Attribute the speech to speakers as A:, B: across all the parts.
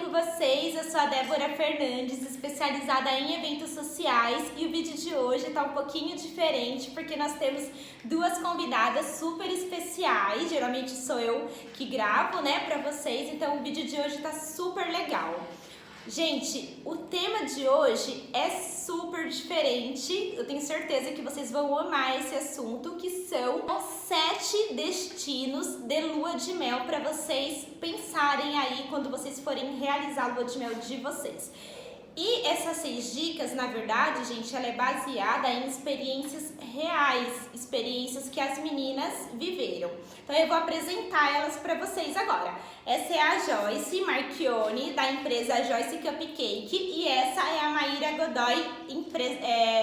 A: com vocês? Eu sou a Débora Fernandes, especializada em eventos sociais, e o vídeo de hoje está um pouquinho diferente porque nós temos duas convidadas super especiais. Geralmente sou eu que gravo, né, para vocês, então o vídeo de hoje está super legal. Gente, o tema de hoje é super diferente, eu tenho certeza que vocês vão amar esse assunto, que são os 7 destinos de lua de mel para vocês pensarem aí quando vocês forem realizar a lua de mel de vocês. E essas 6 dicas, na verdade, gente, ela é baseada em experiências reais, experiências que as meninas viveram. Então eu vou apresentar elas para vocês agora. Essa é a Joyce Marchione, da empresa Joyce Cupcake, e essa é a Maíra Godoy,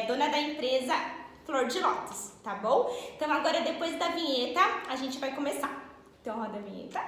A: dona da empresa Flor de Lótus, tá bom? Então agora, depois da vinheta, a gente vai começar. Então roda a vinheta.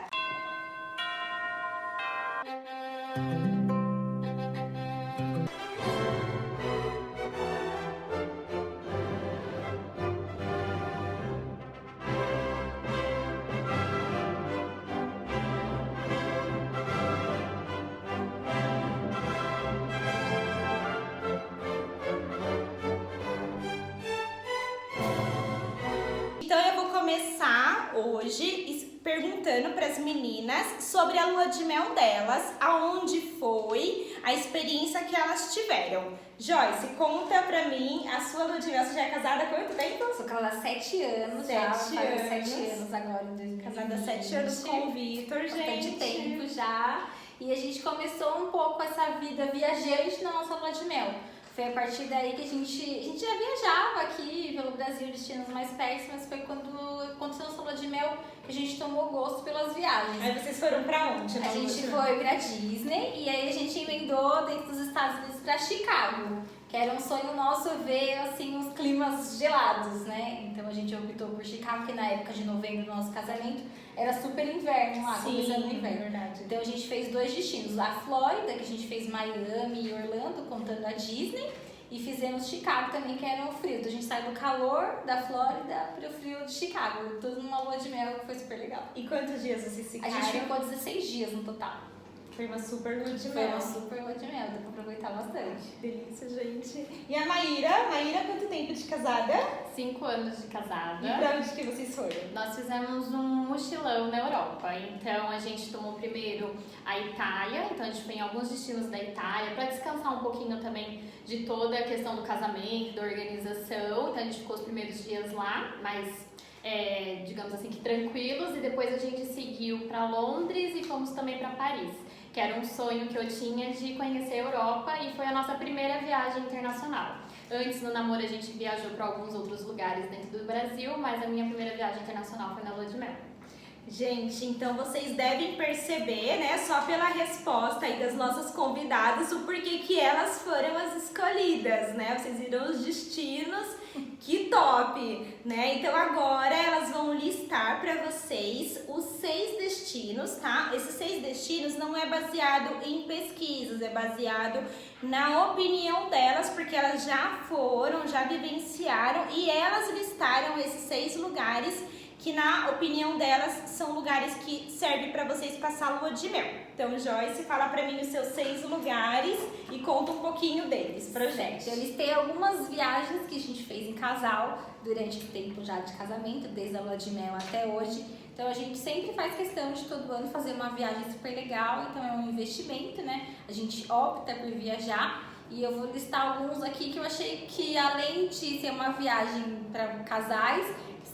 A: Então eu vou começar hoje perguntando para as meninas sobre a lua de mel delas, aonde foi, a experiência que elas tiveram. Joyce, conta pra mim a sua lua de mel. Você já é casada há quanto tempo?
B: Sou casada há 7 anos, 7 anos agora em 2020.
A: Casada há 7 anos com o Vitor, gente.
B: Bastante tempo já. E a gente começou um pouco essa vida viajante na nossa lua de mel. Foi a partir daí que a gente já viajava aqui pelo Brasil, destinos mais perto, mas foi quando aconteceu a nossa lua de mel que a gente tomou gosto pelas viagens.
A: Aí vocês foram pra onde?
B: A gente foi pra Disney e aí a gente emendou dentro dos Estados Unidos pra Chicago, que era um sonho nosso ver, assim, os climas gelados, né? Então a gente optou por Chicago, que na época de novembro do nosso casamento era super inverno lá, começando o inverno.
A: Verdade.
B: Então a gente fez 2 destinos, a Flórida, que a gente fez Miami e Orlando, contando a Disney, e fizemos Chicago também, que era o frio. Então a gente saiu do calor da Flórida pro frio de Chicago, tudo numa lua de mel que foi super legal.
A: E quantos dias vocês ficaram?
B: A gente ficou 16 dias no total.
A: Foi uma super lua de
B: Foi
A: mel.
B: uma super lua de mel, deu pra aproveitar bastante.
A: Delícia, gente. E a Maíra? Maíra, quanto tempo de casada?
C: 5 anos de casada.
A: E pra onde que vocês foram?
C: Nós fizemos um mochilão na Europa. Então a gente tomou primeiro a Itália, então a gente foi em alguns destinos da Itália para descansar um pouquinho também de toda a questão do casamento, da organização. Então a gente ficou os primeiros dias lá, mas digamos assim que tranquilos, e depois a gente seguiu para Londres e fomos também para Paris, que era um sonho que eu tinha de conhecer a Europa, e foi a nossa primeira viagem internacional. Antes, no namoro, a gente viajou para alguns outros lugares dentro do Brasil, mas a minha primeira viagem internacional foi na lua de mel.
A: Gente, então vocês devem perceber, né, só pela resposta aí das nossas convidadas, o porquê que elas foram as escolhidas, né? Vocês viram os destinos, que top, né? Então agora elas vão listar para vocês os 6 destinos, tá? Esses 6 destinos não é baseado em pesquisas, é baseado na opinião delas, porque elas já foram, já vivenciaram, e elas listaram esses 6 lugares que, na opinião delas, são lugares que servem para vocês passar a lua de mel. Então, Joyce, fala para mim os seus 6 lugares e conta um pouquinho deles pra gente.
B: Eu listei algumas viagens que a gente fez em casal durante o tempo já de casamento, desde a lua de mel até hoje. Então a gente sempre faz questão de todo ano fazer uma viagem super legal, então é um investimento, né? A gente opta por viajar. E eu vou listar alguns aqui que eu achei que, além de ser uma viagem para casais,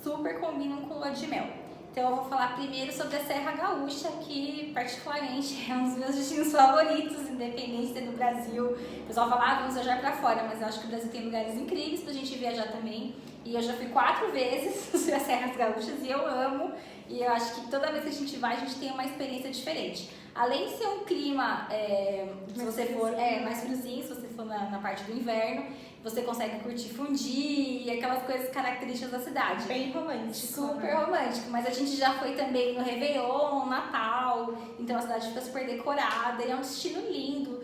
B: super combinam com lua de mel. Então eu vou falar primeiro sobre a Serra Gaúcha, que particularmente é um dos meus destinos favoritos, independente do Brasil. O pessoal fala, vamos viajar pra fora, mas eu acho que o Brasil tem lugares incríveis pra gente viajar também. E eu já fui 4 vezes nas Serras Gaúchas e eu amo. E eu acho que toda vez que a gente vai, a gente tem uma experiência diferente. Além de ser um clima, se você for mais friozinho, se você for na parte do inverno, você consegue curtir fundir e aquelas coisas características da cidade.
A: Bem romântico.
B: Super romântico, mas a gente já foi também no Réveillon, Natal, então a cidade fica super decorada e é um destino lindo.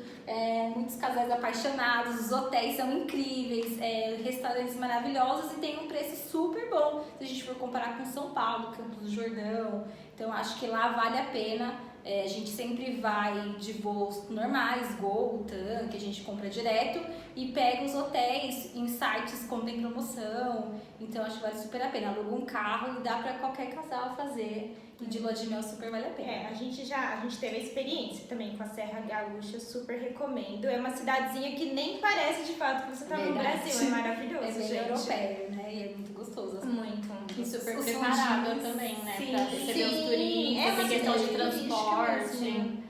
B: Muitos casais apaixonados, os hotéis são incríveis, restaurantes maravilhosos e tem um preço super bom se a gente for comparar com São Paulo, Campos do Jordão. Então acho que lá vale a pena A gente sempre vai de voos normais, Gol, TAM, que a gente compra direto, e pega os hotéis em sites quando tem promoção. Então acho que vale super a pena. Aluga um carro e dá pra qualquer casal fazer. E de lua de mel super vale a pena.
A: A gente teve a experiência também com a Serra Gaúcha, super recomendo. É uma cidadezinha que nem parece de fato que você tá no Brasil, é maravilhoso,
B: é bem
A: gente.
B: europeia, né? E é muito gostoso.
A: Muito.
C: E super
B: Os
C: preparada
B: sondinhos.
C: também, né?
A: Sim.
C: Pra receber os turistas, tem questão de transporte.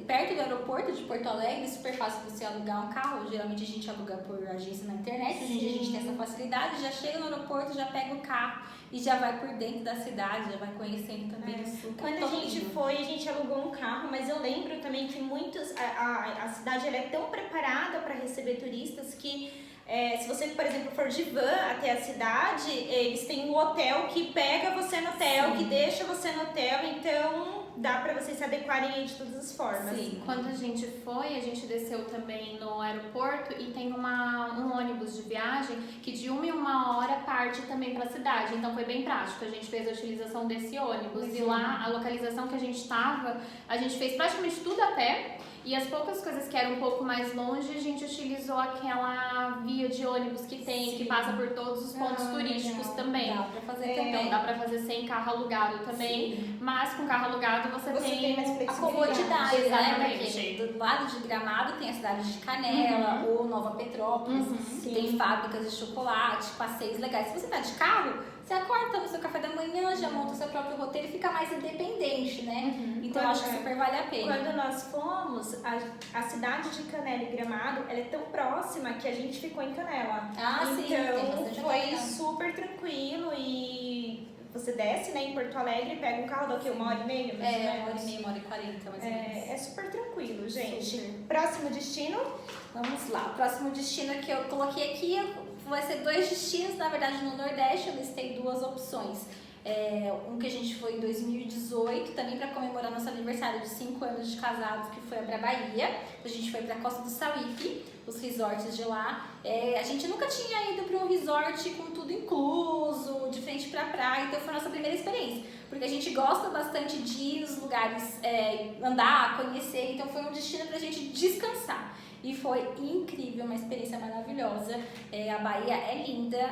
B: Perto do aeroporto de Porto Alegre, super fácil você alugar um carro. Geralmente a gente aluga por agência na internet. Hoje em dia a gente tem essa facilidade, já chega no aeroporto, já pega o carro e já vai por dentro da cidade, já vai conhecendo também.
A: Quando a gente foi, a gente alugou um carro, mas eu lembro também que a cidade ela é tão preparada para receber turistas que se você, por exemplo, for de van até a cidade, eles têm um hotel que pega você no hotel, que deixa você no hotel, então dá pra vocês se adequarem aí de todas as formas.
C: Sim, quando a gente foi, a gente desceu também no aeroporto e tem um ônibus de viagem que de 1 em 1 hora parte também pra cidade, então foi bem prático. A gente fez a utilização desse ônibus e lá, a localização que a gente estava, a gente fez praticamente tudo a pé. E as poucas coisas que eram um pouco mais longe, a gente utilizou aquela via de ônibus que tem, que passa por todos os pontos turísticos também.
B: Dá pra fazer também.
C: Então dá pra fazer sem carro alugado também, mas com carro alugado você tem
A: mais
B: a comodidade, né?
C: Exatamente.
B: Porque do lado de Gramado tem a cidade de Canela ou Nova Petrópolis, que tem fábricas de chocolate, passeios legais. Se você tá de carro, você acorda no seu café da manhã, já monta o seu próprio roteiro e fica mais independente, né? Então eu acho que super vale a pena.
A: Quando nós fomos, a cidade de Canela e Gramado, ela é tão próxima que a gente ficou em Canela. Então foi super tranquilo e você desce, né, em Porto Alegre, pega um carro daqui 1h30, mais ou menos.
B: 1h30, 1h40, mais ou menos.
A: É super tranquilo, gente.
B: Super.
A: Próximo destino?
B: Vamos lá, o próximo destino que eu coloquei aqui vai ser 2 destinos, na verdade no Nordeste eu listei 2 opções. Um que a gente foi em 2018, também para comemorar nosso aniversário de 5 anos de casados, que foi pra Bahia. A gente foi pra Costa do Sauípe, os resorts de lá. A gente nunca tinha ido para um resort com tudo incluso, de frente pra praia, então foi a nossa primeira experiência. Porque a gente gosta bastante de ir nos lugares, andar, conhecer, então foi um destino pra gente descansar. E foi incrível, uma experiência maravilhosa. A Bahia é linda.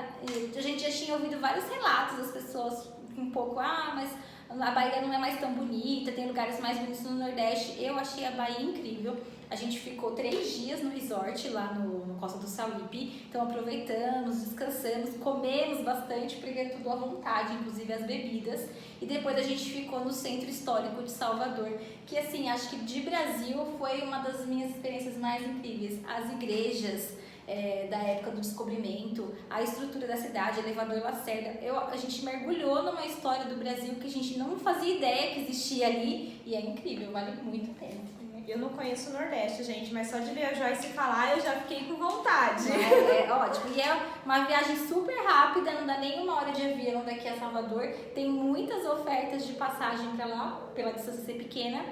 B: A gente já tinha ouvido vários relatos das pessoas um pouco, mas a Bahia não é mais tão bonita, tem lugares mais bonitos no Nordeste. Eu achei a Bahia incrível. A gente ficou 3 dias no resort lá no Costa do Sauípe. Então aproveitamos, descansamos, comemos bastante, porque tudo à vontade, inclusive as bebidas. E depois a gente ficou no Centro Histórico de Salvador, que assim, acho que de Brasil foi uma das minhas experiências mais incríveis. As igrejas da época do descobrimento, a estrutura da cidade, elevador Lacerda. A gente mergulhou numa história do Brasil que a gente não fazia ideia que existia ali e é incrível, vale muito a pena.
A: Eu não conheço o Nordeste, gente, mas só de ver a Joyce falar eu já fiquei com vontade.
B: É ótimo. E é uma viagem super rápida, não dá nem 1 hora de avião daqui a Salvador. Tem muitas ofertas de passagem pra lá, pela distância ser pequena.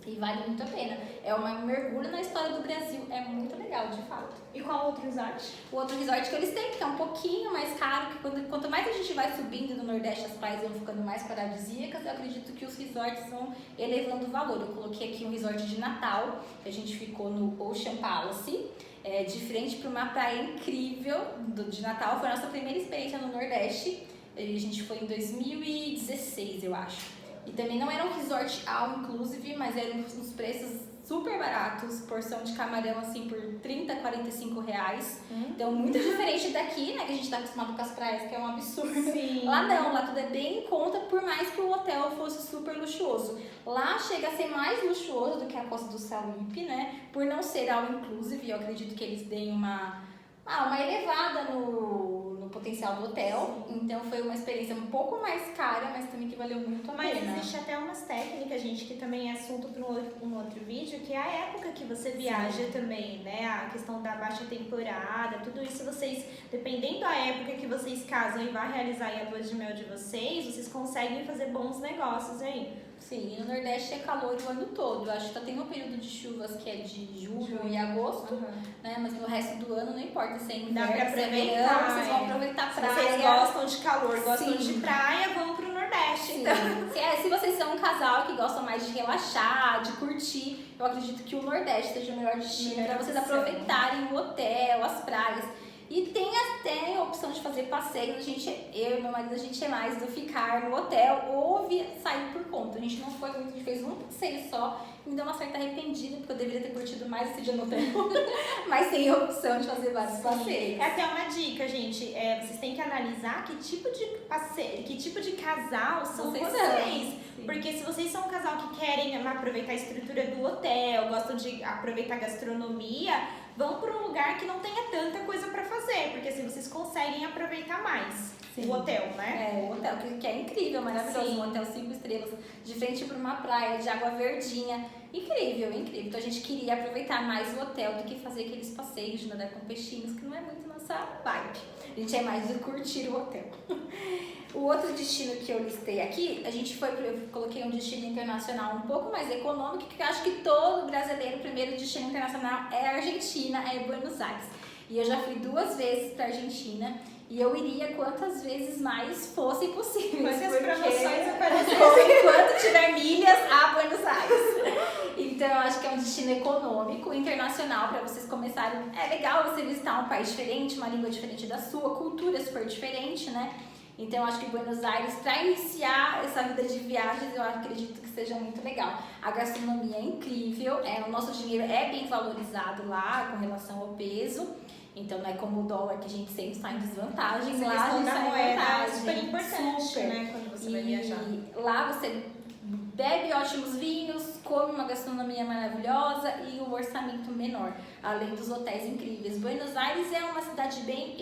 B: E vale muito a pena. É um mergulho na história do Brasil. É muito legal, de fato.
A: E qual outro resort?
B: O outro resort que eles têm, que é um pouquinho mais caro, que quanto mais a gente vai subindo no Nordeste, as praias vão ficando mais paradisíacas, eu acredito que os resorts vão elevando o valor. Eu coloquei aqui um resort de Natal, que a gente ficou no Ocean Palace, de frente para uma praia incrível de Natal. Foi a nossa primeira experiência no Nordeste. A gente foi em 2016, eu acho. E também não era um resort all inclusive, mas eram uns preços super baratos, porção de camarão assim por 30, 45 reais. Então muito diferente daqui, né, que a gente tá acostumado com as praias, que é um absurdo.
A: Sim.
B: Lá não, lá tudo é bem em conta, por mais que o hotel fosse super luxuoso. Lá chega a ser mais luxuoso do que a Costa do Sauípe, né, por não ser all inclusive. Eu acredito que eles deem uma elevada no potencial do hotel. Então foi uma experiência um pouco mais cara, mas também que valeu muito a pena.
A: Mas existe até umas técnicas, gente, que também é assunto para um outro vídeo, que é a época que você viaja também, né? A questão da baixa temporada, tudo isso vocês, dependendo da época que vocês casam e vai realizar aí a lua de mel de vocês conseguem fazer bons negócios aí.
B: Sim, e no Nordeste é calor o ano todo. Eu acho que só tem um período de chuvas que é de julho e agosto, né? Mas no resto do ano não importa se é inverno,
A: dá pra
B: se é
A: aproveitar,
B: verão, vocês vão aproveitar a praia.
A: Se vocês gostam de calor, gostam
B: Sim.
A: de praia, vão pro Nordeste. Nordeste.
B: Sim.
A: Então.
B: Se vocês são um casal que gosta mais de relaxar, de curtir, eu acredito que o Nordeste seja o melhor destino para vocês aproveitarem o hotel, as praias. E tem até a opção de fazer passeios. Eu e meu marido, a gente é mais do ficar no hotel ou sair por conta. A gente não foi muito, a gente fez um passeio só. Me deu uma certa arrependida, porque eu deveria ter curtido mais esse dia no hotel. Mas tem a opção de fazer vários passeios.
A: É até uma dica, gente. Vocês têm que analisar que tipo de passeio, que tipo de casal são vocês. Porque se vocês são um casal que querem aproveitar a estrutura do hotel, gostam de aproveitar a gastronomia, vão para um lugar que não tenha tanta coisa para fazer, porque assim vocês conseguem aproveitar mais. Sim. O hotel, né?
B: O hotel, que é incrível, maravilhoso.
A: Sim.
B: Um hotel 5 estrelas, de frente para uma praia, de água verdinha. Incrível, incrível. Então a gente queria aproveitar mais o hotel do que fazer aqueles passeios de nadar com peixinhos, que não é muito nossa vibe. A gente é mais de curtir o hotel. O outro destino que eu listei aqui, eu coloquei um destino internacional um pouco mais econômico, que eu acho que todo brasileiro, o primeiro destino internacional é a Argentina, é Buenos Aires. E eu já fui 2 vezes para a Argentina e eu iria quantas vezes mais fosse possível.
A: Quantas promoções aparecem?
B: Enquanto tiver milhas a Buenos Aires. Então, eu acho que é um destino econômico, internacional, para vocês começarem. É legal você visitar um país diferente, uma língua diferente da sua, cultura super diferente, né? Então, eu acho que Buenos Aires, para iniciar essa vida de viagens, eu acredito que seja muito legal. A gastronomia é incrível, o nosso dinheiro é bem valorizado lá com relação ao peso. Então, não é como o dólar, que a gente sempre está em desvantagem.
A: Essa
B: lá a
A: questão
B: gente
A: da
B: está em
A: moeda é
B: vantagem.
A: super importante, né? Quando você vai viajar.
B: Lá você bebe ótimos vinhos, come uma gastronomia maravilhosa e um orçamento menor, além dos hotéis incríveis. Buenos Aires é uma cidade bem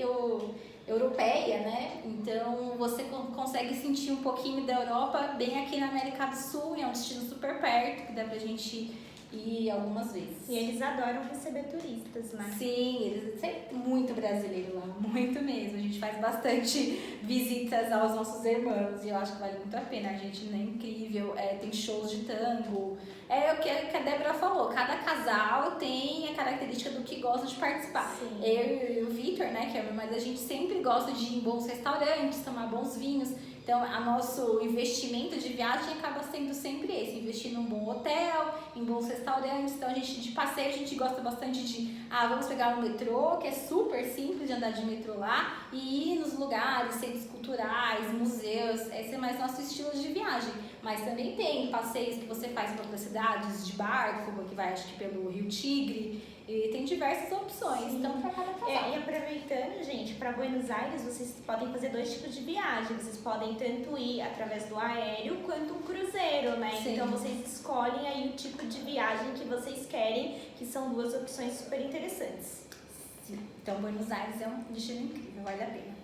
B: europeia, né? Então você consegue sentir um pouquinho da Europa bem aqui na América do Sul, e é um destino super perto, que dá pra gente ir algumas vezes.
A: E eles adoram receber turistas, né?
B: Sim, eles tem muito brasileiro lá, muito mesmo. A gente faz bastante visitas aos nossos irmãos e eu acho que vale muito a pena. A Argentina é incrível, tem shows de tango. É o que a Débora falou, cada casal tem a característica do que gosta de participar.
A: Sim.
B: Eu e o Vitor, né, que é meu marido, a gente sempre gosta de ir em bons restaurantes, tomar bons vinhos. Então, o nosso investimento de viagem acaba sendo sempre esse, investir num bom hotel, em bons restaurantes. Então, de passeio, a gente gosta bastante de, vamos pegar o metrô, que é super simples de andar de metrô lá, e ir nos lugares, centros culturais, museus. Esse é mais nosso estilo de viagem. Mas também tem passeios que você faz para outras cidades, de barco, que vai, acho que pelo Rio Tigre, e tem diversas opções.
A: Sim.
B: Então, para cada casal.
A: E aproveitando, gente, para Buenos Aires, vocês podem fazer 2 tipos de viagem. Vocês podem tanto ir através do aéreo quanto um cruzeiro, né?
B: Sim.
A: Então vocês escolhem aí o tipo de viagem que vocês querem, que são 2 opções super interessantes.
B: Sim. Então, Buenos Aires é um destino incrível, vale a pena.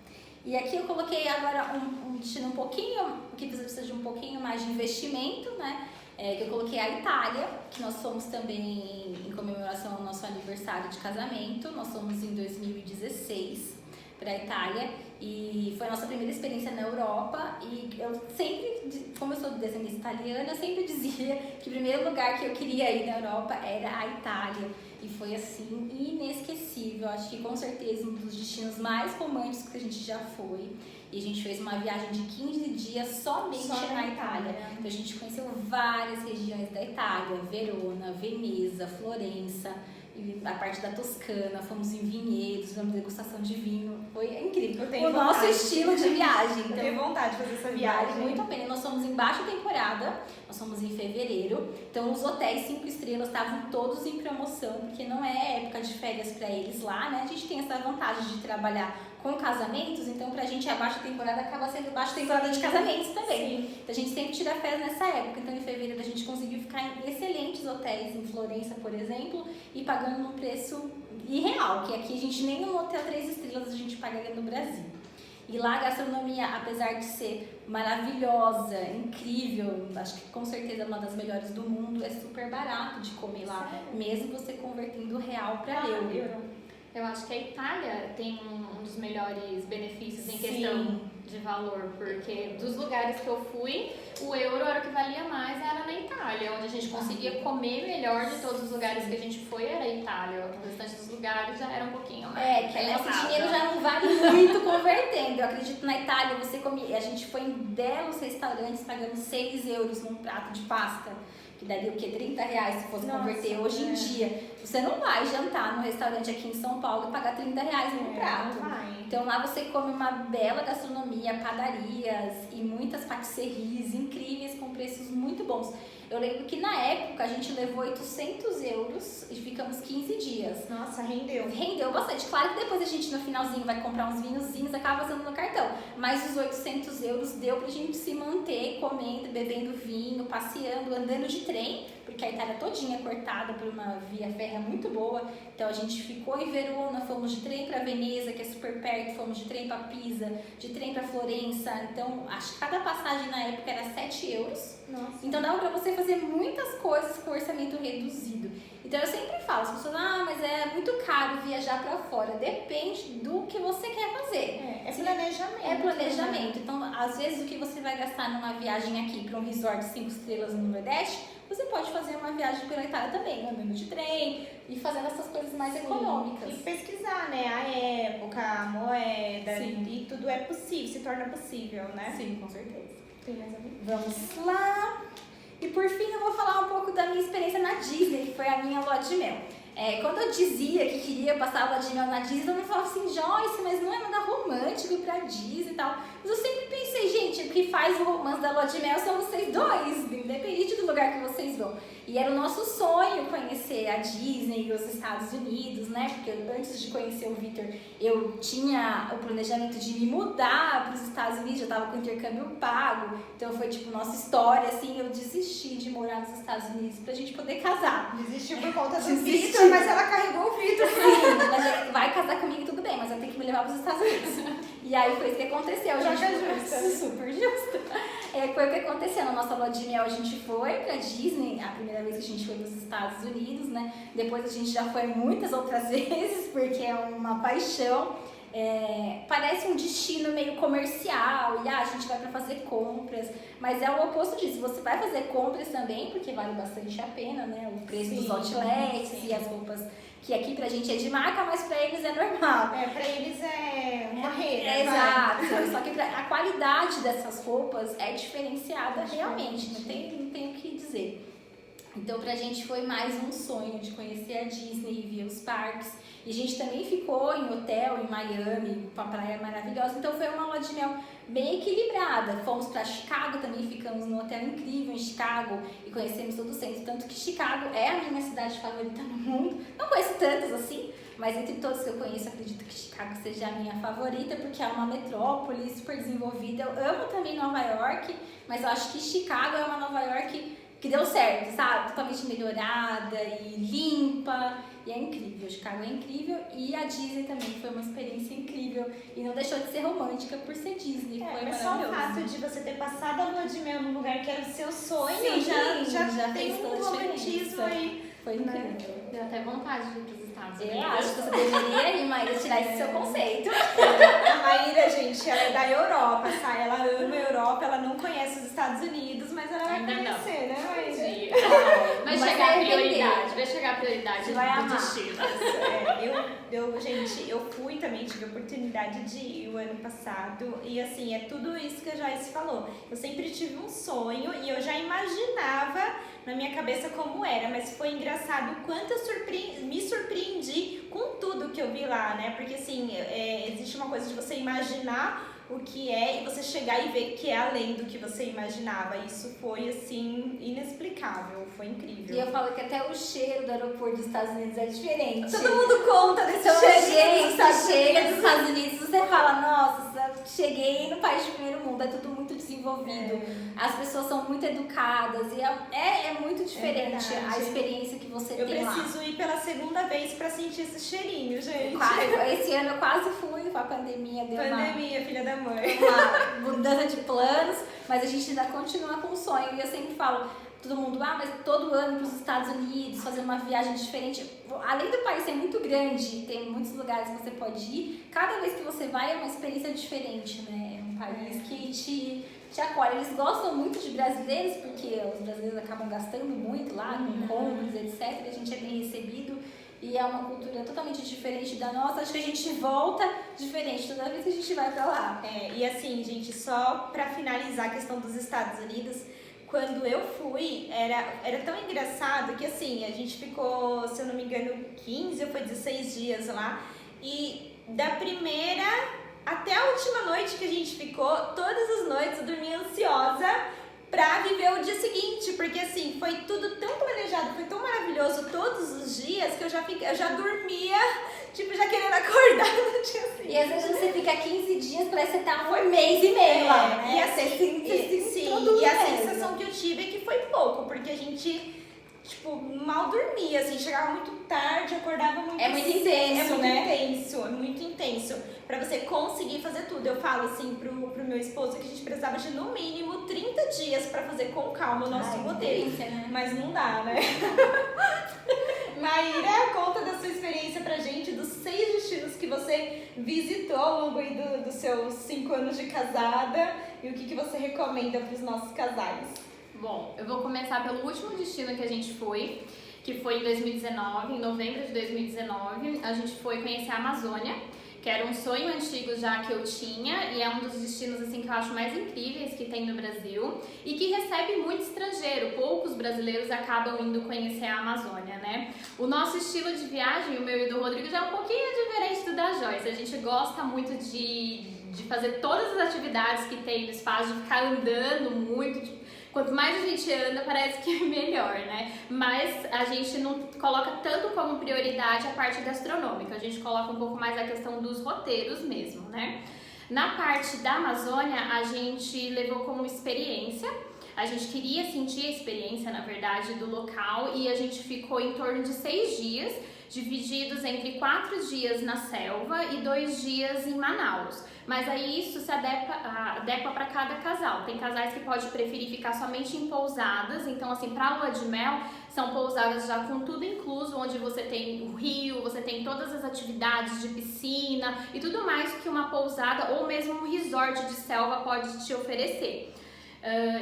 B: E aqui eu coloquei agora um destino um pouquinho, que precisa de um pouquinho mais de investimento, né? Que eu coloquei a Itália, que nós fomos também em comemoração ao nosso aniversário de casamento. Nós fomos em 2016 para a Itália e foi a nossa primeira experiência na Europa. E eu sempre, como eu sou de descendência italiana, eu sempre dizia que o primeiro lugar que eu queria ir na Europa era a Itália. E foi assim, inesquecível. Acho que com certeza um dos destinos mais românticos que a gente já foi. E a gente fez uma viagem de 15 dias somente na Itália. Então a gente conheceu várias regiões da Itália, Verona, Veneza, Florença, e a parte da Toscana, fomos em vinhedos, fizemos degustação de vinho. Foi incrível. O nosso estilo de viagem.
A: Então, eu tenho vontade de fazer essa viagem.
B: Vale muito a pena. Nós fomos em baixa temporada, nós fomos em fevereiro. Então os hotéis 5 estrelas estavam todos em promoção, porque não é época de férias para eles lá, né? A gente tem essa vantagem de trabalhar com casamentos, então pra gente a baixa temporada acaba sendo baixa temporada de casamentos também. Sim. Então a gente sempre tira férias nessa época. Então em fevereiro a gente conseguiu ficar em excelentes hotéis em Florença, por exemplo, e pagando um preço irreal, que aqui a gente nem um hotel 3 estrelas a gente pagaria no Brasil. E lá a gastronomia, apesar de ser maravilhosa, incrível, acho que com certeza é uma das melhores do mundo, é super barato de comer lá, mesmo você convertendo real para euro.
C: Eu acho que a Itália tem um dos melhores benefícios em questão de valor, porque dos lugares que eu fui, o euro era o que valia mais, era na Itália, onde a gente conseguia comer melhor de todos os lugares que a gente foi, era a Itália. O restante dos lugares já era um pouquinho mais.
B: Que aí nosso dinheiro já não vale muito convertendo. Eu acredito na Itália, você come. A gente foi em belos restaurantes pagando 6 euros num prato de pasta. Que daria o quê? 30 reais se fosse converter hoje em dia. Você não vai jantar no restaurante aqui em São Paulo e pagar 30 reais num prato. Então lá você come uma bela gastronomia, padarias e muitas patisseries incríveis com preços muito bons. Eu lembro que na época a gente levou 800 euros e ficamos 15 dias.
A: Nossa, rendeu.
B: Rendeu bastante. Claro que depois a gente no finalzinho vai comprar uns vinhozinhos, acaba passando no cartão. Mas os 800 euros deu pra gente se manter comendo, bebendo vinho, passeando, andando de trem, porque a Itália todinha é cortada por uma via férrea muito boa. Então a gente ficou em Verona, fomos de trem pra Veneza, que é super perto, fomos de trem pra Pisa, de trem pra Florença. Então acho que cada passagem na época era 7 euros.
A: Nossa.
B: Então dava pra você fazer muitas coisas com orçamento reduzido. Então eu sempre falo, as pessoas, mas é muito caro viajar pra fora. Depende do que você quer fazer.
A: É planejamento.
B: É planejamento. Então, às vezes, o que você vai gastar numa viagem aqui para um resort 5 estrelas no Nordeste, você pode fazer uma viagem pela Itália também, andando de trem e fazendo essas coisas mais econômicas.
A: E pesquisar, né? A época, a moeda e tudo é possível, se torna possível, né?
B: Sim, com certeza.
A: Tem mais alguém?
B: Vamos lá. E por fim eu vou falar um pouco da minha experiência na Disney, que foi a minha lua de mel. Quando eu dizia que queria passar a lua de mel na Disney, eu me falava assim, Joyce, mas não é nada romântico ir pra Disney e tal. Mas eu sempre pensei, gente, o que faz o romance da lua de mel são vocês dois, independente do lugar que vocês vão. E era o nosso sonho conhecer a Disney e os Estados Unidos, né? Porque antes de conhecer o Victor, eu tinha o planejamento de me mudar para os Estados Unidos, eu tava com intercâmbio pago. Então foi tipo nossa história, assim, eu desisti de morar nos Estados Unidos pra gente poder casar.
A: Desistiu por conta do Victor, mas ela carregou o Victor.
B: Sim, mas vai casar comigo, tudo bem, mas vai ter que me levar para os Estados Unidos. E aí foi isso que aconteceu,
A: Já
B: gente.
A: é justa.
B: Super justa. Foi o que aconteceu. Na nossa lua de mel a gente foi pra Disney, a primeira vez que a gente foi nos Estados Unidos, né? Depois a gente já foi muitas outras vezes, porque é uma paixão. Parece um destino meio comercial, e a gente vai pra fazer compras, mas é o oposto disso. Você vai fazer compras também, porque vale bastante a pena, né? O preço dos outlets e as roupas, que aqui pra gente é de marca, mas pra eles é normal.
A: Pra eles é uma rede.
B: Exato. Só que a qualidade dessas roupas é diferenciada realmente, não tem o que dizer. Então pra gente foi mais um sonho de conhecer a Disney e ver os parques. E a gente também ficou em hotel em Miami, com a praia maravilhosa. Então foi uma lua de mel bem equilibrada. Fomos para Chicago também, ficamos num hotel incrível em Chicago e conhecemos todo o centro. Tanto que Chicago é a minha cidade favorita no mundo. Não conheço tantas assim, mas entre todos que eu conheço, acredito que Chicago seja a minha favorita, porque é uma metrópole super desenvolvida. Eu amo também Nova York, mas eu acho que Chicago é uma Nova York que deu certo, sabe? Totalmente melhorada e limpa. E é incrível, Chicago é incrível. E a Disney também foi uma experiência incrível. E não deixou de ser romântica por ser Disney. Foi
A: mas só o
B: maravilhoso.
A: fato de você ter passado a lua de mel num lugar que era o seu sonho,
B: Sim,
A: já tem
B: fez
A: um
B: toda a
A: romantismo
B: diferença.
A: aí.
B: Foi incrível.
C: Deu até vontade de ir pros Estados Unidos.
B: Eu acho que você deveria ir, Maíra, tirar esse seu conceito.
A: A Maíra, gente, ela é da Europa, tá? Ela ama a Europa, ela não conhece os Estados Unidos, mas ela vai
C: Ainda
A: conhecer, né, Maíra?
C: Vai
B: Mas
C: chegar a
B: vai
C: prioridade, vai chegar a prioridade
B: Você vai
C: do
B: amar.
C: destino.
A: Gente, eu fui também, tive a oportunidade de ir o ano passado e assim, é tudo isso que a Joyce falou. Eu sempre tive um sonho e eu já imaginava na minha cabeça como era, mas foi engraçado o quanto eu me surpreendi com tudo que eu vi lá, né? Porque assim, existe uma coisa de você imaginar o que é e você chegar e ver que é além do que você imaginava. Isso foi, assim, inexplicável, foi incrível.
B: E eu falo que até o cheiro do aeroporto dos Estados Unidos é diferente.
A: Todo mundo conta desse
B: Então,
A: cheirinho
B: gente, chega dos Estados Unidos, você fala, nossa, cheguei no país de primeiro mundo, é tudo muito desenvolvido. As pessoas são muito educadas e é muito diferente
A: verdade.
B: a experiência que você
A: Eu
B: tem lá.
A: preciso ir pela segunda vez pra sentir esse cheirinho, gente.
B: Esse ano eu quase fui com a pandemia, deu
A: Pandemia, filha da mãe.
B: uma mudança de planos, mas a gente ainda continua com o sonho. E eu sempre falo, todo mundo, mas todo ano para os Estados Unidos, fazer uma viagem diferente. Além do país ser muito grande, tem muitos lugares que você pode ir, cada vez que você vai é uma experiência diferente, né? É um país que te acolhe. Eles gostam muito de brasileiros, porque os brasileiros acabam gastando muito lá, com compras, etc. A gente é bem recebido e é uma cultura totalmente diferente da nossa. Acho que a gente volta diferente toda vez que a gente vai pra lá.
A: E assim, gente, só pra finalizar a questão dos Estados Unidos, quando eu fui, era tão engraçado que assim, a gente ficou, se eu não me engano, 15 ou foi 16 dias lá. E da primeira até a última noite que a gente ficou, todas as noites eu dormia ansiosa pra viver o dia seguinte, porque assim, foi tudo tão planejado, foi tão maravilhoso todos os dias que eu já dormia, tipo, já querendo acordar no dia seguinte.
B: E às vezes você fica 15 dias, parece que você tá um mês e meio lá, né?
A: E assim, a sensação que eu tive é que foi pouco, porque a gente, tipo, mal dormia, assim, chegava muito tarde, acordava muito cedo.
B: É muito intenso,
A: É muito intenso. Pra você conseguir fazer tudo. Eu falo assim pro meu esposo que a gente precisava de no mínimo 30 dias pra fazer com calma o nosso roteiro.
B: Né?
A: Mas não dá, né? Maíra, conta da sua experiência pra gente, dos 6 destinos que você visitou ao longo aí dos seus 5 anos de casada e o que você recomenda pros nossos casais.
C: Bom, eu vou começar pelo último destino que a gente foi, que foi em 2019, em novembro de 2019. A gente foi conhecer a Amazônia, que era um sonho antigo já que eu tinha e é um dos destinos assim que eu acho mais incríveis que tem no Brasil e que recebe muito estrangeiro. Poucos brasileiros acabam indo conhecer a Amazônia, né? O nosso estilo de viagem, o meu e do Rodrigo, já é um pouquinho diferente do da Joyce. A gente gosta muito de fazer todas as atividades que tem no espaço, de ficar andando muito, tipo, quanto mais a gente anda, parece que é melhor, né? Mas a gente não coloca tanto como prioridade a parte gastronômica, a gente coloca um pouco mais a questão dos roteiros mesmo, né? Na parte da Amazônia, a gente levou como experiência, a gente queria sentir a experiência, na verdade, do local e a gente ficou em torno de 6 dias, divididos entre 4 dias na selva e 2 dias em Manaus. Mas aí isso se adequa para cada casal. Tem casais que podem preferir ficar somente em pousadas, então assim, para lua de mel, são pousadas já com tudo incluso, onde você tem o rio, você tem todas as atividades de piscina e tudo mais que uma pousada ou mesmo um resort de selva pode te oferecer.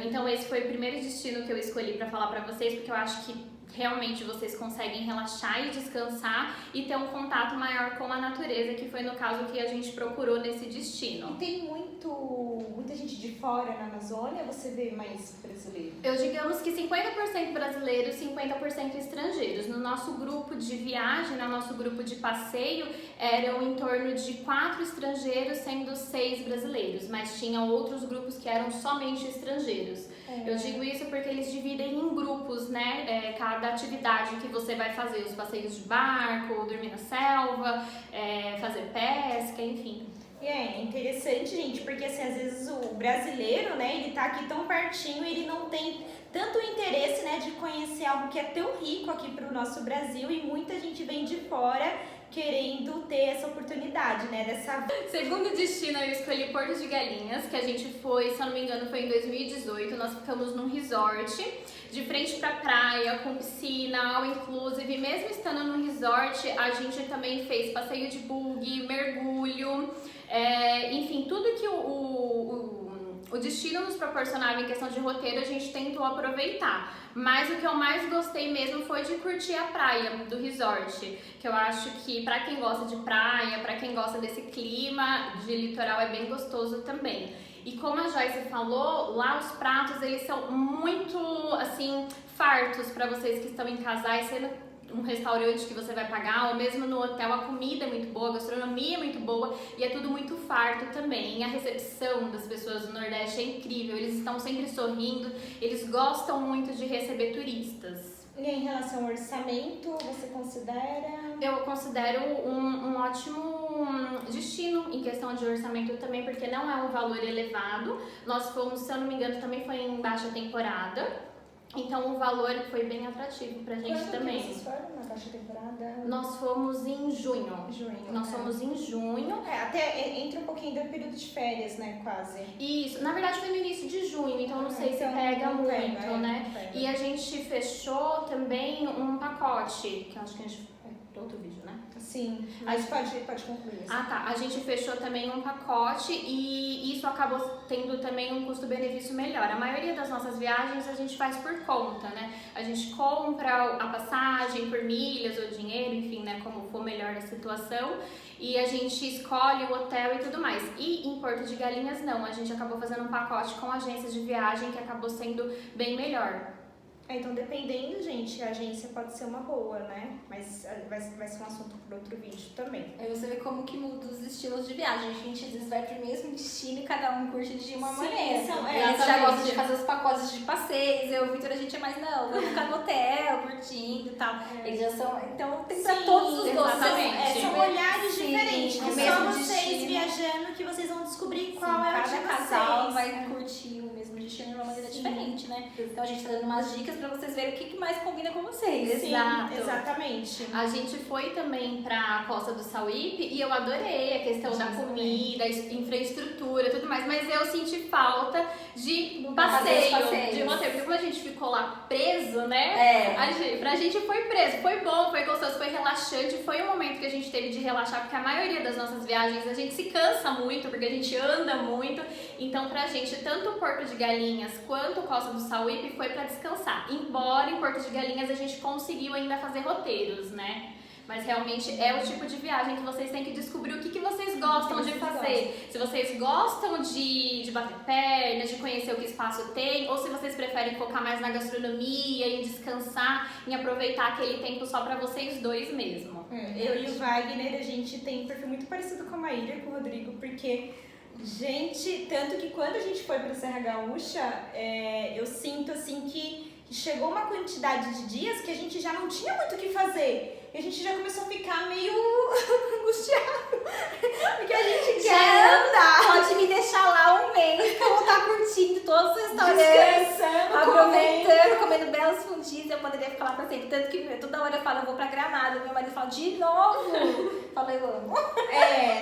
C: Então esse foi o primeiro destino que eu escolhi para falar para vocês, porque eu acho que realmente vocês conseguem relaxar e descansar e ter um contato maior com a natureza, que foi no caso que a gente procurou nesse destino.
A: E tem muita gente de fora na Amazônia, você vê mais brasileiro?
C: Eu digamos que 50% brasileiros, 50% estrangeiros. No nosso grupo de viagem, no nosso grupo de passeio, eram em torno de 4 estrangeiros, sendo 6 brasileiros, mas tinham outros grupos que eram somente estrangeiros. Eu digo isso porque eles dividem em grupos, né? Cada atividade que você vai fazer, os passeios de barco, dormir na selva, fazer pesca, enfim.
A: E é interessante, gente, porque assim, às vezes o brasileiro, né, ele tá aqui tão pertinho e ele não tem tanto interesse, né, de conhecer algo que é tão rico aqui pro nosso Brasil e muita gente vem de fora querendo ter essa oportunidade, né, dessa...
C: Segundo destino, eu escolhi Porto de Galinhas, que a gente foi, se eu não me engano, foi em 2018. Nós ficamos num resort, de frente pra praia, com piscina, all inclusive. E mesmo estando no resort, a gente também fez passeio de buggy, mergulho, enfim, tudo que o destino nos proporcionava em questão de roteiro, a gente tentou aproveitar. Mas o que eu mais gostei mesmo foi de curtir a praia do resort, que eu acho que pra quem gosta de praia, pra quem gosta desse clima de litoral, é bem gostoso também. E como a Joyce falou, lá os pratos, eles são muito, assim, fartos pra vocês que estão em casais, sendo um restaurante que você vai pagar, ou mesmo no hotel, a comida é muito boa, a gastronomia é muito boa e é tudo muito farto também. E a recepção das pessoas do Nordeste é incrível, eles estão sempre sorrindo, eles gostam muito de receber turistas.
A: E em relação ao orçamento, você considera?
C: Eu considero um ótimo destino em questão de orçamento também, porque não é um valor elevado. Nós fomos, se eu não me engano, também foi em baixa temporada. Então o valor foi bem atrativo pra gente também.
A: Vocês foram na baixa temporada?
C: Nós fomos em junho. Nós fomos em junho.
A: Até entra um pouquinho do período de férias, né? Quase.
C: Isso. Na verdade foi no início de junho, então não sei se pega muito, né? E a gente fechou também um pacote, que eu acho que a gente outro vídeo, né?
A: Sim, a gente pode concluir.
C: Ah, tá. A gente fechou também um pacote e isso acabou tendo também um custo-benefício melhor. A maioria das nossas viagens a gente faz por conta, né? A gente compra a passagem por milhas ou dinheiro, enfim, né? Como for melhor a situação. E a gente escolhe o hotel e tudo mais. E em Porto de Galinhas, não. A gente acabou fazendo um pacote com agências de viagem que acabou sendo bem melhor.
A: Então, dependendo, gente, a agência pode ser uma boa, né? Mas vai ser um assunto para outro vídeo também.
B: Aí você vê como que muda os estilos de viagem. A gente às vezes vai pro mesmo destino e cada um curte de uma maneira. Eles já gostam de fazer os pacotes de passeios. Eu e o Vitor, a gente é mais, não, vamos ficar no hotel, curtindo e tal. Eles já são, então tem pra todos os gostos.
A: São olhares diferentes.
B: No
A: Só
B: mesmo
A: vocês
B: destino.
A: viajando que vocês vão descobrir qual é o de
B: Cada
A: vocês.
B: casal vai curtir o mesmo destino de uma maneira diferente, né? Então a gente tá dando umas dicas pra vocês verem o que mais combina com vocês.
C: Exato.
A: Exatamente.
C: A gente foi também pra Costa do Sauípe e eu adorei a questão da comida, infraestrutura e tudo mais, mas eu senti falta de passeio, de roteiro, porque como a gente ficou lá preso, né? Pra gente foi preso, foi bom, foi gostoso, foi relaxante, foi um momento que a gente teve de relaxar, porque a maioria das nossas viagens a gente se cansa muito, porque a gente anda muito, então pra gente, tanto o Porto de Galinhas quanto Costa do Sauípe foi pra descansar, embora em Porto de Galinhas a gente conseguiu ainda fazer roteiros, né? Mas realmente é o tipo de viagem que vocês têm que descobrir o que vocês gostam de fazer. Se vocês gostam de bater perna, de conhecer o que o espaço tem, ou se vocês preferem focar mais na gastronomia, em descansar, em aproveitar aquele tempo só pra vocês dois mesmo.
A: Eu e o Wagner, a gente tem um perfil muito parecido com a Maíra e com o Rodrigo, porque, gente, tanto que quando a gente foi pra Serra Gaúcha, eu sinto assim que chegou uma quantidade de dias que a gente já não tinha muito o que fazer. E a gente já começou a ficar meio angustiado. Porque a gente quer andar.
B: Pode me deixar lá um mês que eu vou estar curtindo todos os restaurantes.
A: Descansando,
B: aproveitando, comendo belos fundis. Eu poderia ficar lá pra sempre. Tanto que toda hora eu falo, eu vou pra Gramado. Meu marido fala, de novo. Fala, eu amo.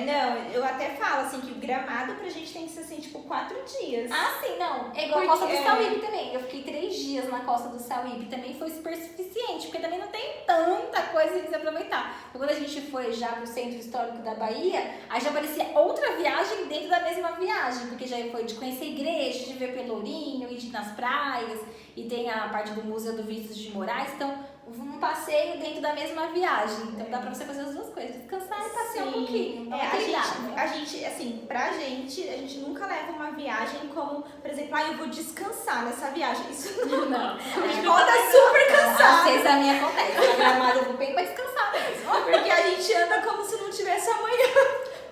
A: Não, eu até falo assim que o Gramado pra gente tem que ser assim, tipo, 4 dias.
B: Ah, sim, não. É igual a Costa do Sauípe também. Eu fiquei 3 dias na Costa do Sauípe. Também foi super suficiente, porque também não tem tanta coisa que você aproveitar. Então, quando a gente foi já pro centro histórico da Bahia, aí já parecia outra viagem dentro da mesma viagem, porque já foi de conhecer a igreja, de ver Pelourinho, ir nas praias, e tem a parte do Museu do Vinícius de Moraes. Então, um passeio dentro da mesma viagem. Então dá pra você fazer as duas coisas, descansar e passear um pouquinho.
A: A gente, assim, pra gente, a gente nunca leva uma viagem como, por exemplo, eu vou descansar nessa viagem. Isso não. A gente volta super cansada.
B: Às vezes a minha acontece. Na Gramado eu vou bem pra descansar mesmo.
A: Porque a gente anda como se não tivesse amanhã.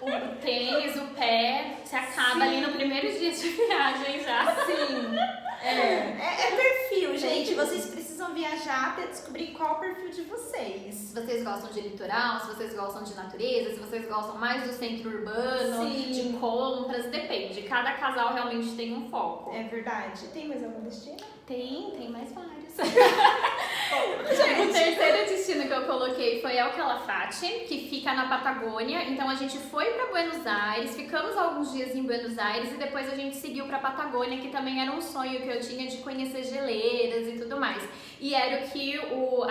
C: O tênis, o pé, se acaba ali no primeiro dia de viagem já.
A: Sim. É perfil, gente. Vocês precisam viajar até descobrir qual é o perfil de vocês.
C: Se vocês gostam de litoral, se vocês gostam de natureza, se vocês gostam mais do centro urbano, de compras, depende. Cada casal realmente tem um foco.
A: É verdade. Tem mais algum destino?
C: Tem mais vários. O terceiro destino que eu coloquei foi El Calafate, que fica na Patagônia. Então a gente foi para Buenos Aires, ficamos alguns dias em Buenos Aires e depois a gente seguiu para Patagônia, que também era um sonho que eu tinha de conhecer geleiras e tudo mais. E era o que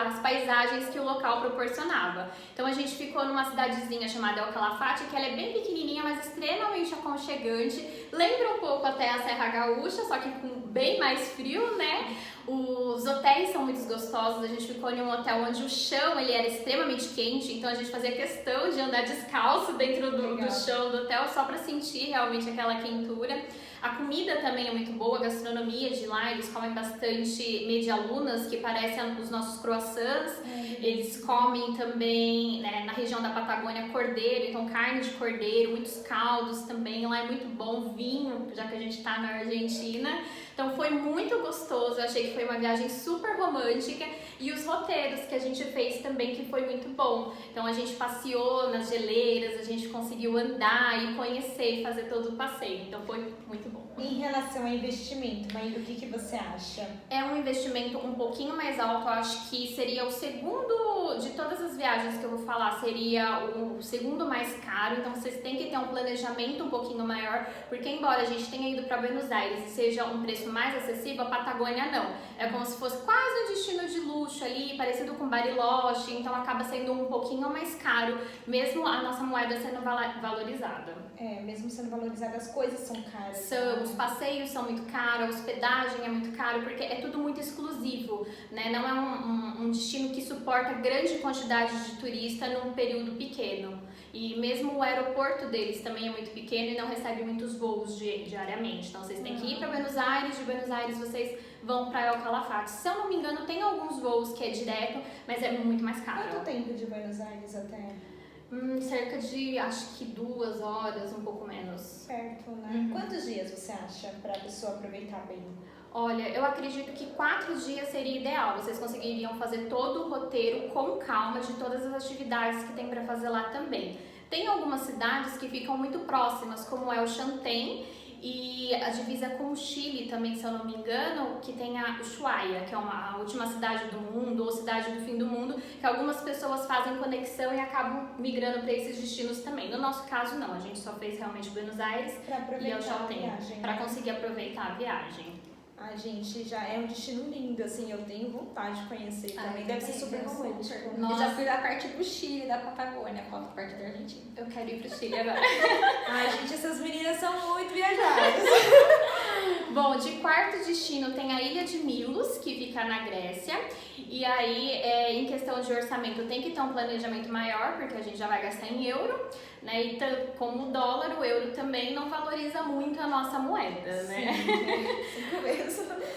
C: as paisagens que o local proporcionava. Então a gente ficou numa cidadezinha chamada El Calafate, que ela é bem pequenininha, mas extremamente aconchegante. Lembra um pouco até a Serra Gaúcha, só que com bem mais frio, né? Os hotéis são muito gostosos. A gente ficou em um hotel onde o chão ele era extremamente quente, então a gente fazia questão de andar descalço dentro do chão do hotel só para sentir realmente aquela quentura. A comida também é muito boa, a gastronomia de lá, eles comem bastante medialunas, que parecem os nossos croissants. Eles comem também, né, na região da Patagônia, cordeiro, então carne de cordeiro, muitos caldos também, lá é muito bom, vinho, já que a gente tá na Argentina. Então foi muito gostoso, eu achei que foi uma viagem super romântica e os roteiros que a gente fez também que foi muito bom. Então a gente passeou nas geleiras, a gente conseguiu andar e conhecer, fazer todo o passeio, então foi muito bom.
A: Em relação ao investimento, Maíra, o que você acha?
C: É um investimento um pouquinho mais alto, eu acho que seria o segundo, de todas as viagens que eu vou falar, seria o segundo mais caro, então vocês têm que ter um planejamento um pouquinho maior, porque embora a gente tenha ido para Buenos Aires e seja um preço mais acessível, a Patagônia não. É como se fosse quase um destino de luxo ali, parecido com Bariloche, então acaba sendo um pouquinho mais caro, mesmo a nossa moeda sendo valorizada.
A: Mesmo sendo valorizada, as coisas são caras.
C: Os passeios são muito caros, a hospedagem é muito caro, porque é tudo muito exclusivo, né? Não é um destino que suporta grande quantidade de turista num período pequeno. E mesmo o aeroporto deles também é muito pequeno e não recebe muitos voos diariamente. Então vocês têm que ir para Buenos Aires, de Buenos Aires vocês vão para El Calafate. Se eu não me engano, tem alguns voos que é direto, mas é muito mais caro.
A: Quanto tempo de Buenos Aires até?
C: Cerca de, acho que 2 horas, um pouco menos.
A: Perto, né? Quantos dias você acha para a pessoa aproveitar bem?
C: Olha, eu acredito que 4 dias seria ideal. Vocês conseguiriam fazer todo o roteiro com calma de todas as atividades que tem para fazer lá também. Tem algumas cidades que ficam muito próximas, como é o Chantém e a divisa com o Chile também, se eu não me engano, que tem a Ushuaia, que é a última cidade do mundo ou cidade do fim do mundo, que algumas pessoas fazem conexão e acabam migrando para esses destinos também. No nosso caso, não. A gente só fez realmente Buenos Aires e El Chantém para conseguir aproveitar a viagem.
A: Ai, gente, já é um destino lindo, assim, eu tenho vontade de conhecer também. Deve ser super romântico.
B: Eu já fui da parte do Chile, da Patagônia, falta a parte da Argentina.
C: Eu quero ir pro Chile agora.
A: Ai, gente, essas meninas são muito viajadas.
C: Bom, de quarto destino tem a Ilha de Milos, que fica na Grécia. E aí, em questão de orçamento, tem que ter um planejamento maior, porque a gente já vai gastar em euro, né? E como o dólar, o euro também não valoriza muito a nossa moeda, né?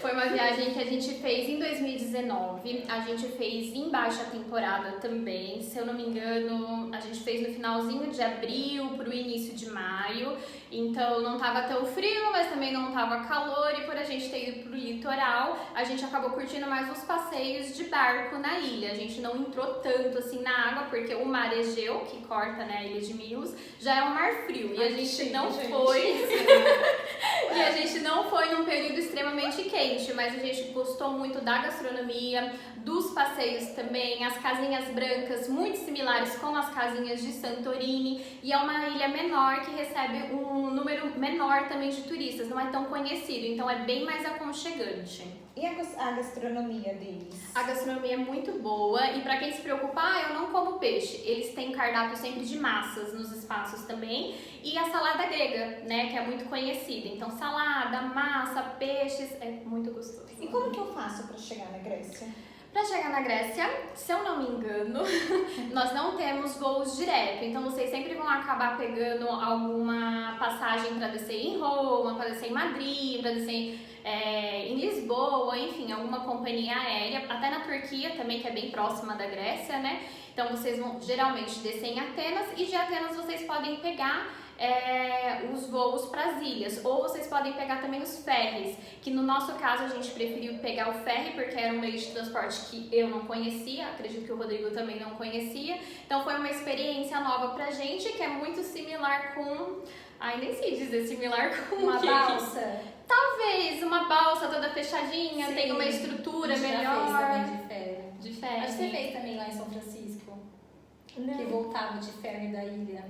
C: Foi uma viagem que a gente fez em 2019, a gente fez em baixa temporada também, se eu não me engano, a gente fez no finalzinho de abril pro início de maio, então não tava tão frio, mas também não tava calor, e por a gente ter ido pro litoral, a gente acabou curtindo mais os passeios de barco na ilha. A gente não entrou tanto assim na água, porque o mar Egeu, que corta, né, a Ilha de Milos, já é um mar frio, e a gente não foi e a gente não foi num período extremamente quente, mas a gente gostou muito da gastronomia, dos passeios também, as casinhas brancas muito similares com as casinhas de Santorini, e é uma ilha menor que recebe um número menor também de turistas, não é tão conhecido, então é bem mais aconchegante.
A: E a gastronomia deles?
C: A gastronomia é muito boa, e para quem se preocupa, eu não como peixe, eles têm cardápio sempre de massas nos espaços também, e a salada grega, né, que é muito conhecida. Então salada, massa, peixes, é muito gostoso.
A: E como que eu faço para chegar na Grécia?
C: Para chegar na Grécia, se eu não me engano, nós não temos voos direto, então vocês sempre vão acabar pegando alguma passagem para descer em Roma, para descer em Madrid, para descer em Lisboa, enfim, alguma companhia aérea, até na Turquia também, que é bem próxima da Grécia, né? Então vocês vão geralmente descer em Atenas, e de Atenas vocês podem pegar os voos para as ilhas, ou vocês podem pegar também os ferries, que no nosso caso a gente preferiu pegar o ferry porque era um meio de transporte que eu não conhecia, acredito que o Rodrigo também não conhecia, então foi uma experiência nova pra gente, que é muito similar com, nem sei dizer similar com
B: uma balsa.
C: Talvez uma balsa toda fechadinha,
B: Sim,
C: tem uma estrutura melhor.
B: Fez também de ferry.
C: De ferry.
B: Acho que você fez também lá em São Francisco.
A: Não.
B: Que voltava de ferry da ilha.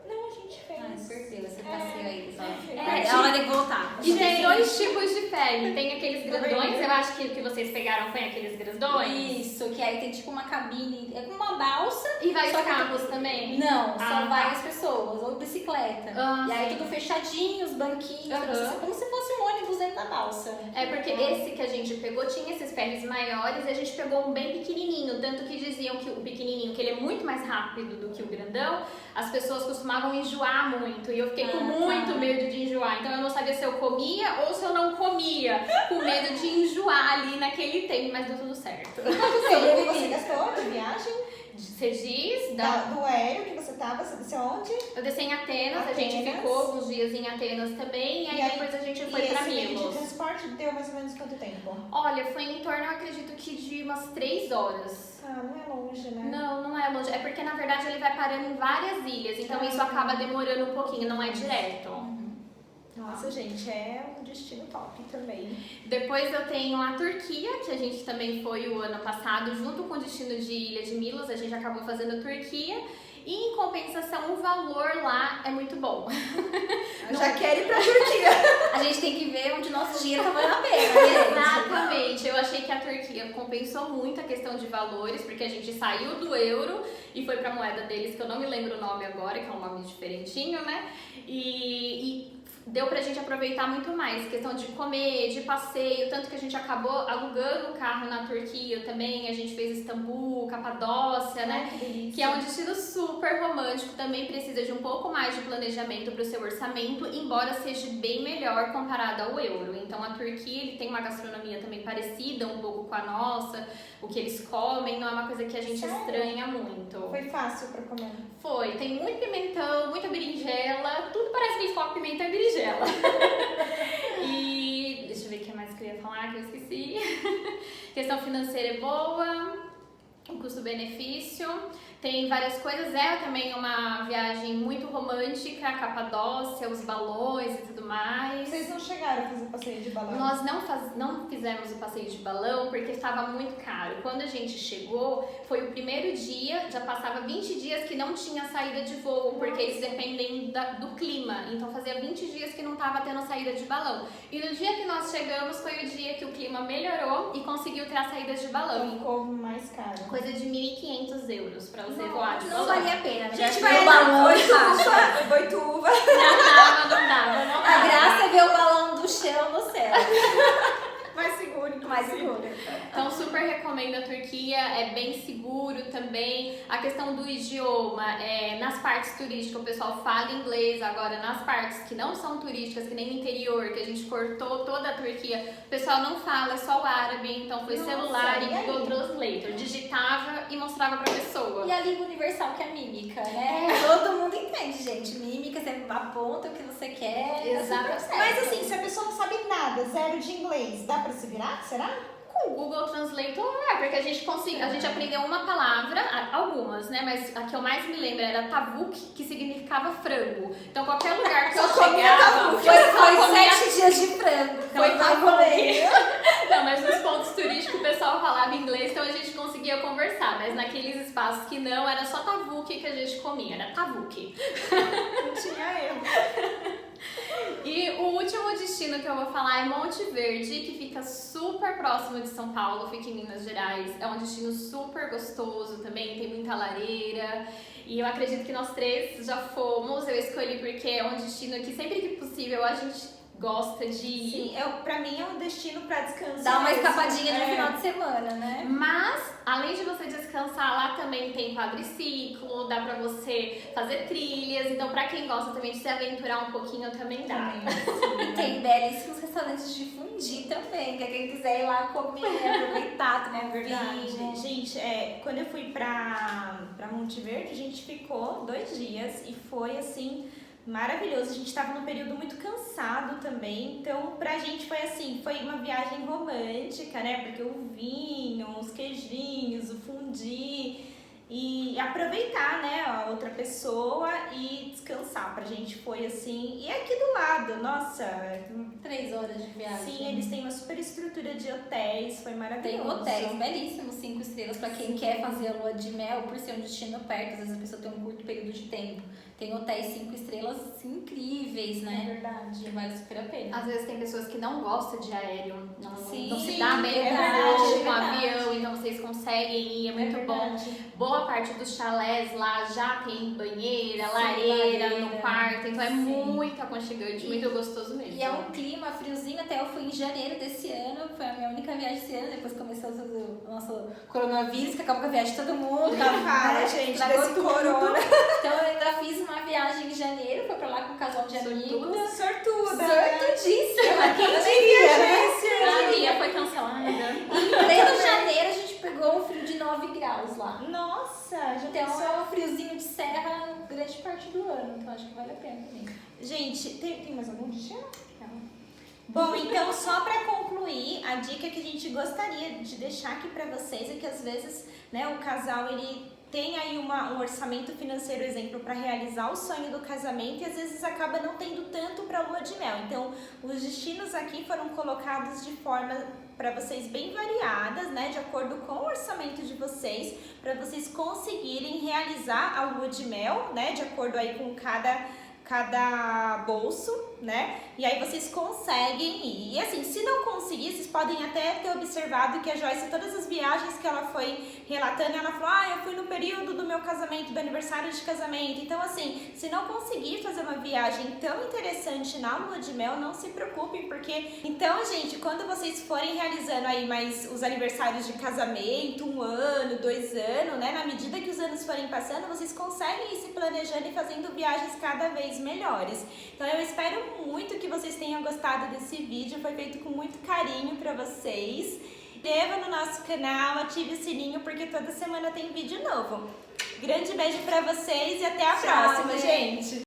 A: Não, a gente fez.
B: Perdeu esse passeio aí.
C: É
B: hora de voltar.
C: E tem 2 tipos de ferry. Tem aqueles grandões, eu acho que o que vocês pegaram foi aqueles grandões.
B: Isso, que aí tem tipo uma cabine, é como uma balsa.
C: E vai
B: só
C: os
B: que
C: carros também?
B: Não, só vai
C: tá.
B: as pessoas, ou bicicleta. E aí tudo fechadinho, os banquinhos, como se fosse um ônibus dentro da balsa.
C: É porque esse que a gente pegou tinha esses ferries maiores, e a gente pegou um bem pequenininho, tanto que diziam que o pequenininho, que ele é muito mais rápido do que o grandão, as pessoas costumavam enjoar muito, e eu fiquei com muito medo de enjoar, então eu não sabia se eu comia ou se eu não comia, com medo de enjoar ali naquele tempo, mas deu tudo certo.
A: Você gastou de viagem?
C: Você diz?
A: Do aéreo que você tava, você desceu onde?
C: Eu desci em Atenas, a gente ficou alguns dias em Atenas também, e aí depois a gente foi pra Milos.
A: E esse transporte deu mais ou menos quanto tempo?
C: Olha, foi em torno, eu acredito que de umas 3 horas.
A: Não é longe, né?
C: Não é longe. É porque, na verdade, ele vai parando em várias ilhas. Então, isso acaba demorando um pouquinho. Não é direto.
A: Nossa, Nossa, gente, é um destino top também.
C: Depois eu tenho a Turquia, que a gente também foi o ano passado, junto com o destino de Ilha de Milos, a gente acabou fazendo a Turquia. E em compensação, o valor lá é muito bom.
A: Eu já quero ir pra Turquia.
B: A gente tem que ver onde nosso dinheiro tá valendo a pena, né?
C: Exatamente. Eu achei que a Turquia compensou muito a questão de valores, porque a gente saiu do euro e foi pra moeda deles, que eu não me lembro o nome agora, que é um nome diferentinho, né? E deu pra gente aproveitar muito mais, questão de comer, de passeio, tanto que a gente acabou alugando o carro na Turquia também, a gente fez Istambul, Capadócia, né? Que é um destino super romântico, também precisa de um pouco mais de planejamento para o seu orçamento, embora seja bem melhor comparado ao euro. Então a Turquia ele tem uma gastronomia também parecida um pouco com a nossa, o que eles comem não é uma coisa que a gente estranha muito.
A: Foi fácil pra comer?
C: Foi, tem muito pimentão, muita berinjela, tudo parece que eles colocam pimentão e berinjela. E deixa eu ver o que mais que eu ia falar que eu esqueci. Questão financeira é boa, o custo-benefício, tem várias coisas, é também uma viagem muito romântica, Capadócia, os balões e tudo mais.
A: Vocês não chegaram a fazer passeio de balão?
C: Nós não fizemos o passeio de balão porque estava muito caro. Quando a gente chegou, foi o primeiro dia, já passava 20 dias que não tinha saída de voo, porque eles dependem do clima. Então fazia 20 dias que não estava tendo saída de balão. E no dia que nós chegamos foi o dia que o clima melhorou e conseguiu ter a saída de balão.
A: Então ficou mais caro.
C: Coisa de 1.500 euros para você voar de
B: Não
C: balão.
B: valia a pena, né?
A: Gente,
B: Ver
A: vai
B: o balão
A: na
B: embaixo.
A: Boituva.
C: Não dava.
B: A graça é ver o balão do chão no céu.
A: Mais seguro, inclusive.
B: Mais seguro.
C: Então, super recomendo a Turquia, é bem seguro também. A questão do idioma, nas partes turísticas o pessoal fala inglês, agora nas partes que não são turísticas, que nem o interior, que a gente cortou toda a Turquia, o pessoal não fala, é só o árabe, então foi celular e Google Translator. Digitava e mostrava pra pessoa.
B: E a língua universal que é a mímica, né? Todo mundo entende, gente. Mímica, você aponta o que você quer.
C: Exato.
A: Mas assim, se a pessoa não sabe nada, zero de inglês, dá pra se virar? Será?
C: Com o Google Translator, porque a gente aprendeu uma palavra, algumas, né? Mas a que eu mais me lembro era tavuk, que significava frango. Então qualquer lugar que eu chegava...
B: Foi 7 dias de frango.
C: Foi
B: tavuk.
C: Não, mas nos pontos turísticos o pessoal falava inglês, então a gente conseguia conversar. Mas naqueles espaços que não, era só tavuk que a gente comia, era tavuk.
A: Não tinha erro.
C: E o último destino que eu vou falar é Monte Verde, que fica super próximo de São Paulo, fica em Minas Gerais. É um destino super gostoso também, tem muita lareira. E eu acredito que nós três já fomos. Eu escolhi porque é um destino que sempre que possível a gente gosta de ir.
A: Sim, pra mim é um destino pra descansar.
B: Dá uma
A: mesmo.
B: escapadinha no final de semana, né?
C: Mas, além de você descansar, lá também tem quadriciclo, dá pra você fazer trilhas. Então, pra quem gosta também de se aventurar um pouquinho, também dá.
B: E tem belíssimos restaurantes de fundi também, que quem quiser ir lá comer, aproveitar, tomar um
A: Verdade.
B: vinho.
A: Gente, quando eu fui pra Monte Verde, a gente ficou 2 dias e foi assim... maravilhoso, a gente estava num período muito cansado também, então pra gente foi assim, foi uma viagem romântica, né, porque o vinho, os queijinhos, o fundi e aproveitar, né, a outra pessoa e descansar, pra gente foi assim, e aqui do lado, nossa,
B: 3 horas de viagem.
A: sim, eles têm uma super estrutura de hotéis, foi maravilhoso.
B: Tem hotéis belíssimos, 5 estrelas, pra quem quer fazer a lua de mel, por ser um destino perto, às vezes a pessoa tem um curto período de tempo. Tem hotéis 5 estrelas incríveis,
A: É
B: né?
A: verdade.
B: Que vale super a pena.
C: Às vezes tem pessoas que não gostam de aéreo, não se
B: Sim,
C: dá bem
B: é
C: com
B: verdade,
C: voo,
B: é
C: com
B: verdade.
C: avião, então vocês conseguem ir, é muito bom. Boa parte dos chalés lá já tem banheira,
B: Sim,
C: lareira no
B: lareira.
C: quarto, então é
B: Sim.
C: muito aconchegante, muito gostoso mesmo.
B: E é um clima friozinho, até eu fui em janeiro desse ano, foi a minha única viagem esse ano, depois começou o nosso coronavírus, que acabou com a viagem de todo mundo.
A: Fala,
B: né?
A: gente,
B: Estragou
A: desse
B: tudo.
A: corona.
B: Então eu ainda fiz uma viagem em janeiro, foi pra lá com um casal de amigos.
A: Sortuda.
B: Sortudíssima! Quem
A: Quem
B: diria,
A: diria,
B: né?
C: A minha foi cancelada.
B: Em pleno janeiro a gente pegou um frio de 9 graus lá.
A: Nossa, já
B: Então
A: pensou?
B: é um friozinho de serra grande parte do ano, então acho que vale a pena também.
A: Gente, tem mais algum destino? Bom, então só para concluir, a dica que a gente gostaria de deixar aqui para vocês é que às vezes, né, o casal ele tem aí um orçamento financeiro, exemplo, para realizar o sonho do casamento e às vezes acaba não tendo tanto para lua de mel. Então, os destinos aqui foram colocados de forma para vocês bem variadas, né, de acordo com o orçamento de vocês, para vocês conseguirem realizar a lua de mel, né, de acordo aí com cada bolso, né? E aí vocês conseguem ir. E assim, se não conseguir, vocês podem até ter observado que a Joyce, todas as viagens que ela foi relatando, ela falou, eu fui no período do meu casamento, do aniversário de casamento. Então assim, se não conseguir fazer uma viagem tão interessante na lua de mel, não se preocupem, porque... Então, gente, quando vocês forem realizando aí mais os aniversários de casamento, 1 ano, 2 anos, né? Na medida que os anos forem passando, vocês conseguem ir se planejando e fazendo viagens cada vez melhores. Então eu espero muito que vocês tenham gostado desse vídeo, foi feito com muito carinho pra vocês. Inscreva no nosso canal, ative o sininho porque toda semana tem vídeo novo. Grande beijo pra vocês e até a próxima!